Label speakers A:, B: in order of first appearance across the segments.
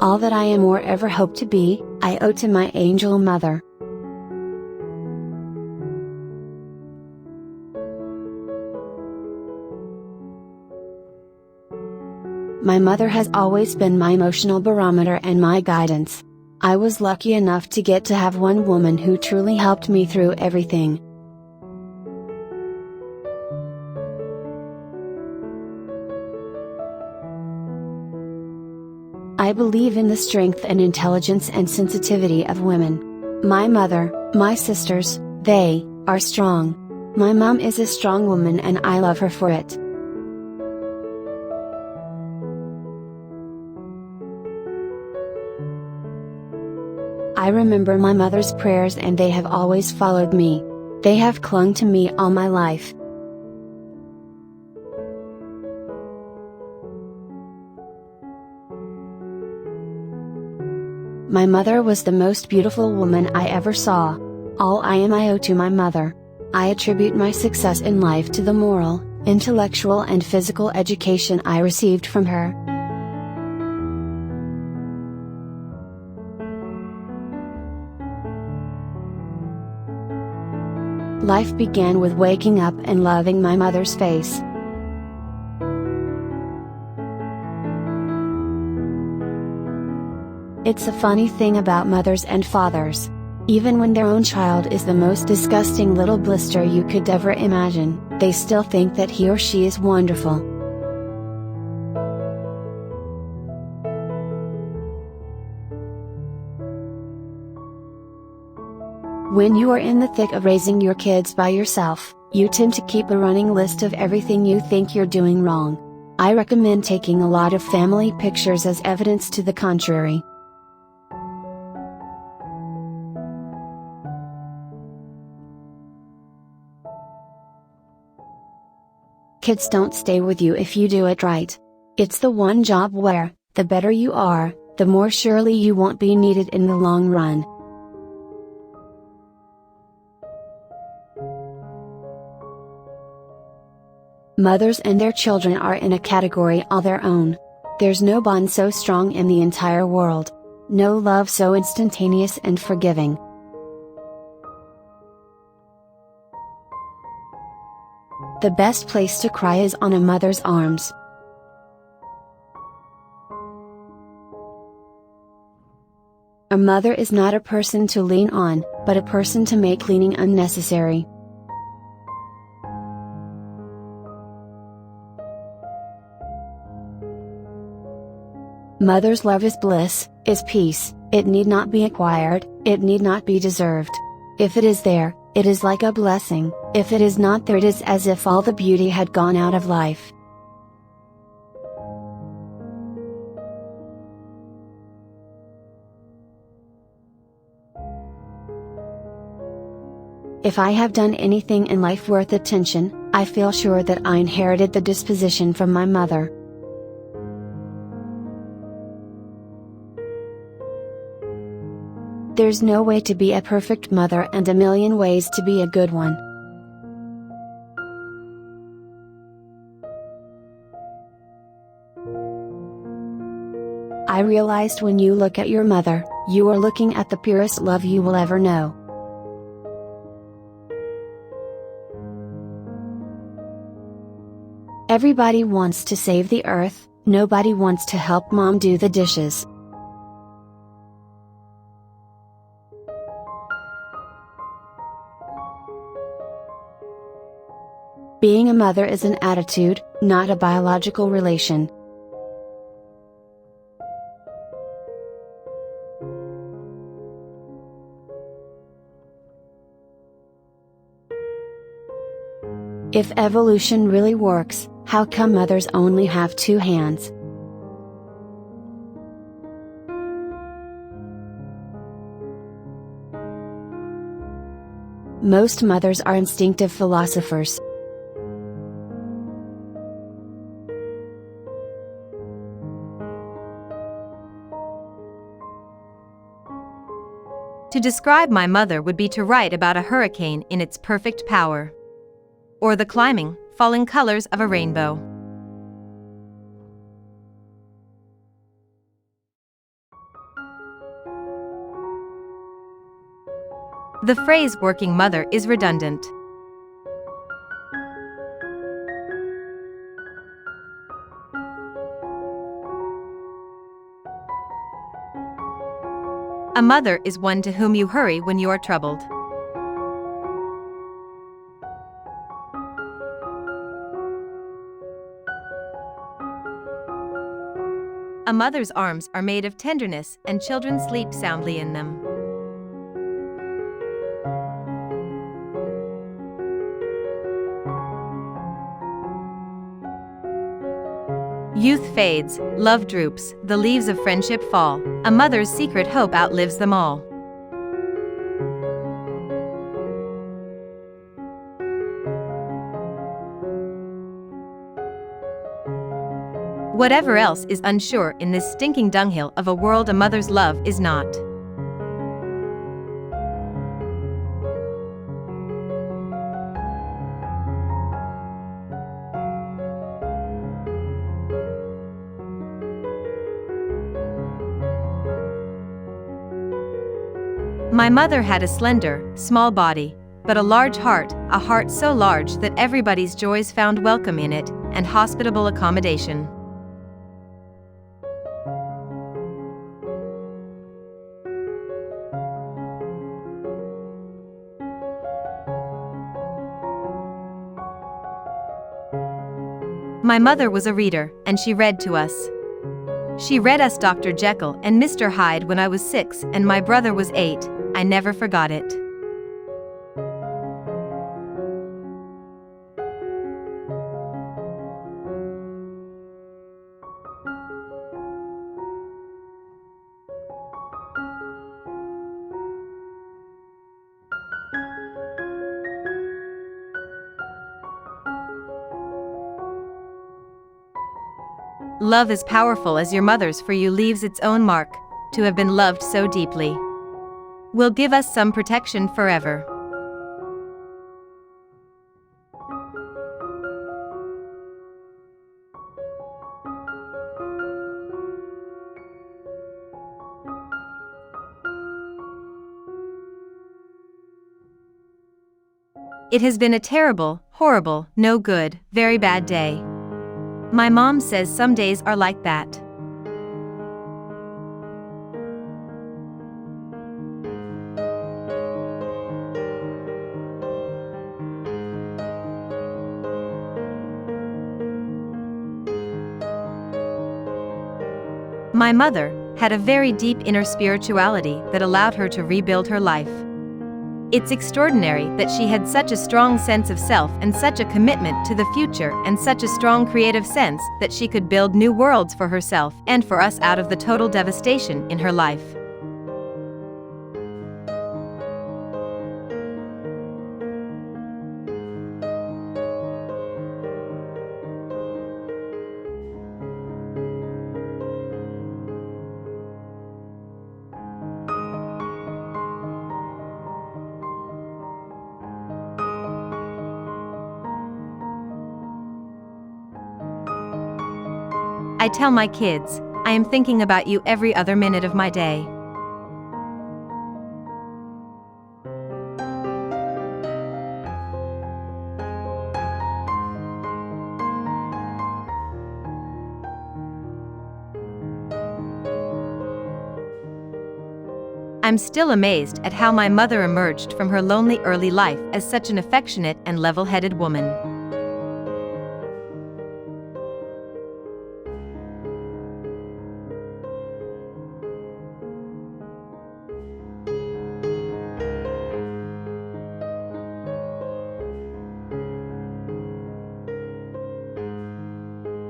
A: All that I am or ever hope to be, I owe to my angel mother. My mother has always been my emotional barometer and my guidance. I was lucky enough to get to have one woman who truly helped me through everything. I believe in the strength and intelligence and sensitivity of women. My mother, my sisters, they are strong. My mom is a strong woman and I love her for it. I remember my mother's prayers and they have always followed me. They have clung to me all my life. My mother was the most beautiful woman I ever saw. All I am I owe to my mother. I attribute my success in life to the moral, intellectual and physical education I received from her. Life began with waking up and loving my mother's face. It's a funny thing about mothers and fathers. Even when their own child is the most disgusting little blister you could ever imagine, they still think that he or she is wonderful. When you are in the thick of raising your kids by yourself, you tend to keep a running list of everything you think you're doing wrong. I recommend taking a lot of family pictures as evidence to the contrary. Kids don't stay with you if you do it right. It's the one job where, the better you are, the more surely you won't be needed in the long run. Mothers and their children are in a category all their own. There's no bond so strong in the entire world. No love so instantaneous and forgiving. The best place to cry is on a mother's arms. A mother is not a person to lean on, but a person to make leaning unnecessary. Mother's love is bliss, is peace, it need not be acquired, it need not be deserved. If it is there, it is like a blessing, if it is not there it is as if all the beauty had gone out of life. If I have done anything in life worth attention, I feel sure that I inherited the disposition from my mother. There's no way to be a perfect mother and a million ways to be a good one. I realized when you look at your mother, you are looking at the purest love you will ever know. Everybody wants to save the earth, nobody wants to help mom do the dishes. Being a mother is an attitude, not a biological relation. If evolution really works, how come mothers only have 2 hands? Most mothers are instinctive philosophers.
B: To describe my mother would be to write about a hurricane in its perfect power, or the climbing, falling colors of a rainbow. The phrase working mother is redundant. A mother is one to whom you hurry when you are troubled. A mother's arms are made of tenderness, and children sleep soundly in them. Youth fades, love droops, the leaves of friendship fall. A mother's secret hope outlives them all. Whatever else is unsure in this stinking dunghill of a world, a mother's love is not. My mother had a slender, small body, but a large heart, a heart so large that everybody's joys found welcome in it, and hospitable accommodation. My mother was a reader, and she read to us. She read us Dr. Jekyll and Mr. Hyde when I was 6 and my brother was 8. I never forgot it. Love as powerful as your mother's for you leaves its own mark, to have been loved so deeply. Will give us some protection forever. It has been a terrible, horrible, no good, very bad day. My mom says some days are like that. My mother had a very deep inner spirituality that allowed her to rebuild her life. It's extraordinary that she had such a strong sense of self and such a commitment to the future and such a strong creative sense that she could build new worlds for herself and for us out of the total devastation in her life. I tell my kids, I am thinking about you every other minute of my day. I'm still amazed at how my mother emerged from her lonely early life as such an affectionate and level-headed woman.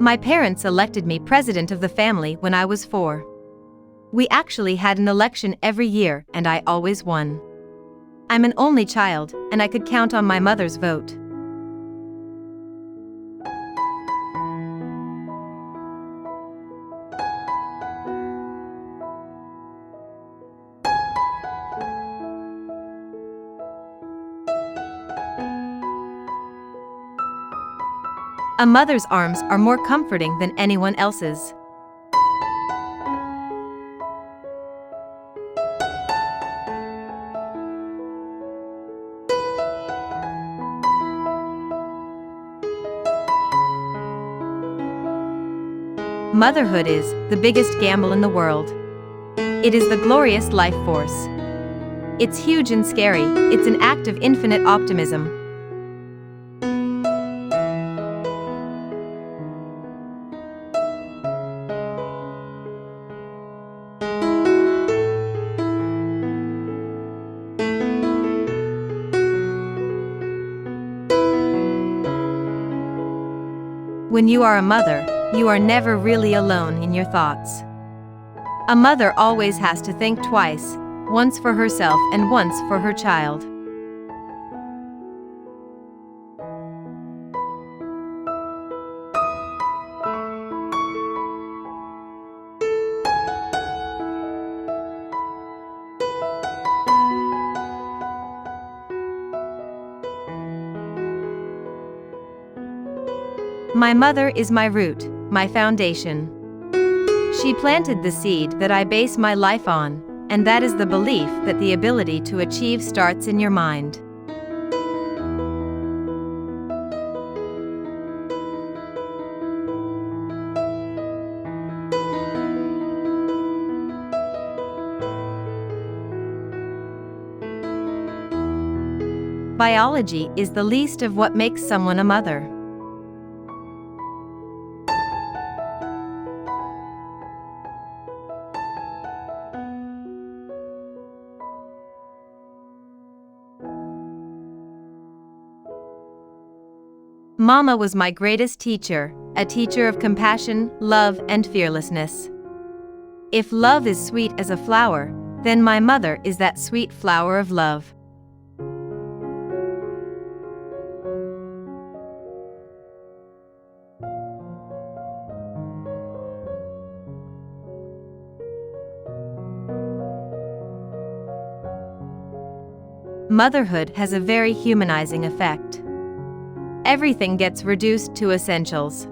B: My parents elected me president of the family when I was 4. We actually had an election every year and I always won. I'm an only child, and I could count on my mother's vote. A mother's arms are more comforting than anyone else's. Motherhood is the biggest gamble in the world. It is the glorious life force. It's huge and scary, it's an act of infinite optimism. When you are a mother, you are never really alone in your thoughts. A mother always has to think twice, once for herself and once for her child. My mother is my root, my foundation. She planted the seed that I base my life on, and that is the belief that the ability to achieve starts in your mind. Biology is the least of what makes someone a mother. Mama was my greatest teacher, a teacher of compassion, love, and fearlessness. If love is sweet as a flower, then my mother is that sweet flower of love. Motherhood has a very humanizing effect. Everything gets reduced to essentials.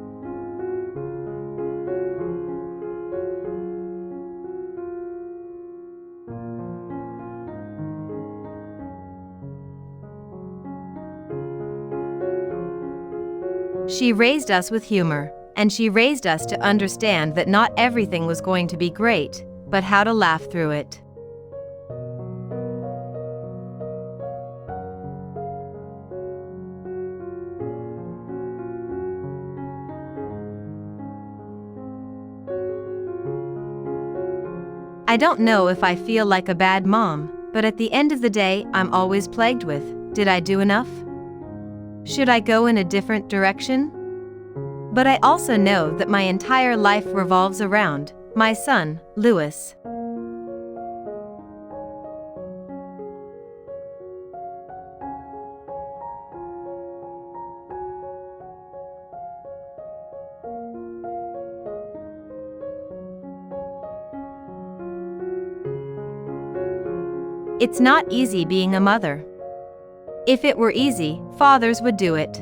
B: She raised us with humor, and she raised us to understand that not everything was going to be great, but how to laugh through it. I don't know if I feel like a bad mom, but at the end of the day, I'm always plagued with, did I do enough? Should I go in a different direction? But I also know that my entire life revolves around my son, Louis. It's not easy being a mother. If it were easy, fathers would do it.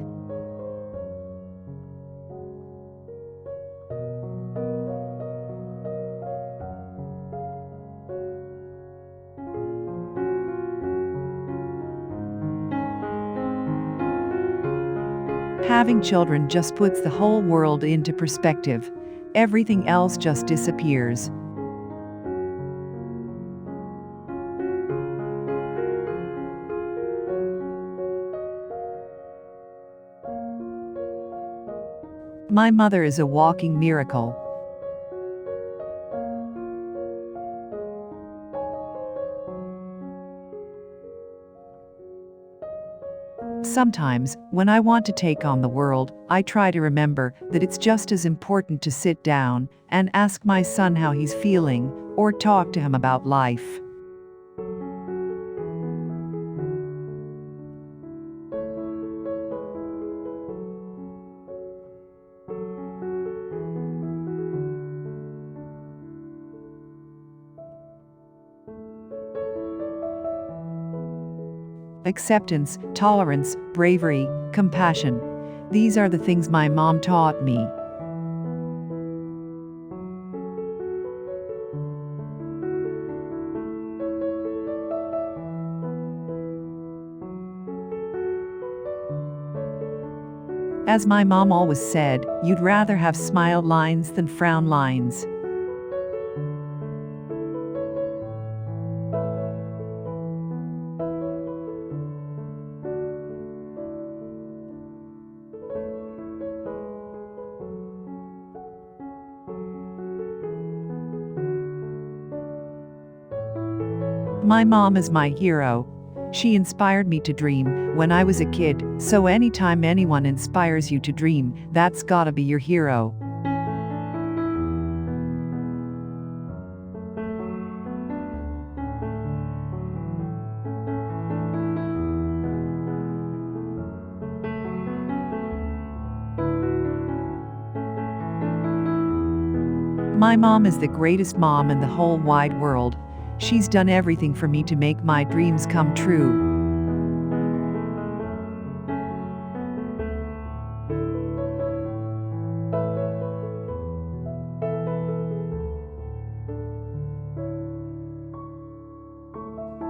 C: Having children just puts the whole world into perspective. Everything else just disappears. My mother is a walking miracle. Sometimes, when I want to take on the world, I try to remember that it's just as important to sit down and ask my son how he's feeling, or talk to him about life. Acceptance, tolerance, bravery, compassion. These are the things my mom taught me. As my mom always said, you'd rather have smile lines than frown lines. My mom is my hero. She inspired me to dream when I was a kid, so anytime anyone inspires you to dream, that's gotta be your hero. My mom is the greatest mom in the whole wide world. She's done everything for me to make my dreams come true.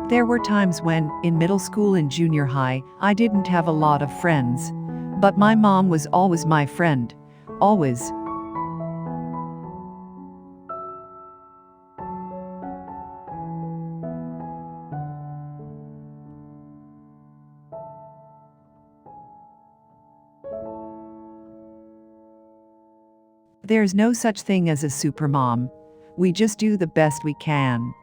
C: There were times when, in middle school and junior high, I didn't have a lot of friends. But my mom was always my friend. Always. There's no such thing as a supermom. We just do the best we can.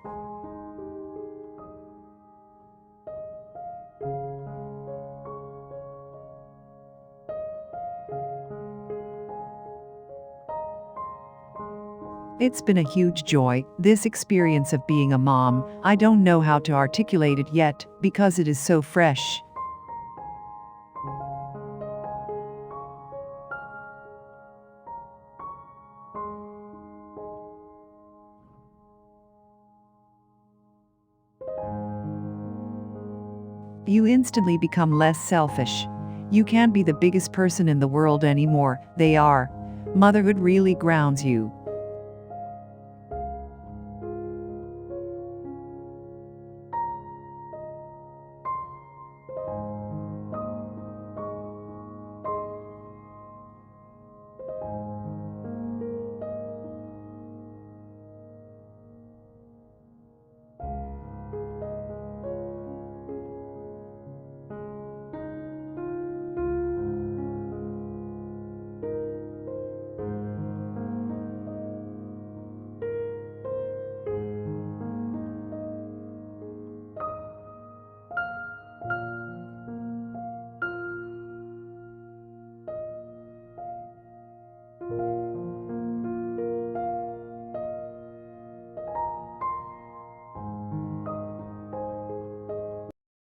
C: It's been a huge joy, this experience of being a mom. I don't know how to articulate it yet, because it is so fresh. You instantly become less selfish. You can't be the biggest person in the world anymore. They are. Motherhood really grounds you.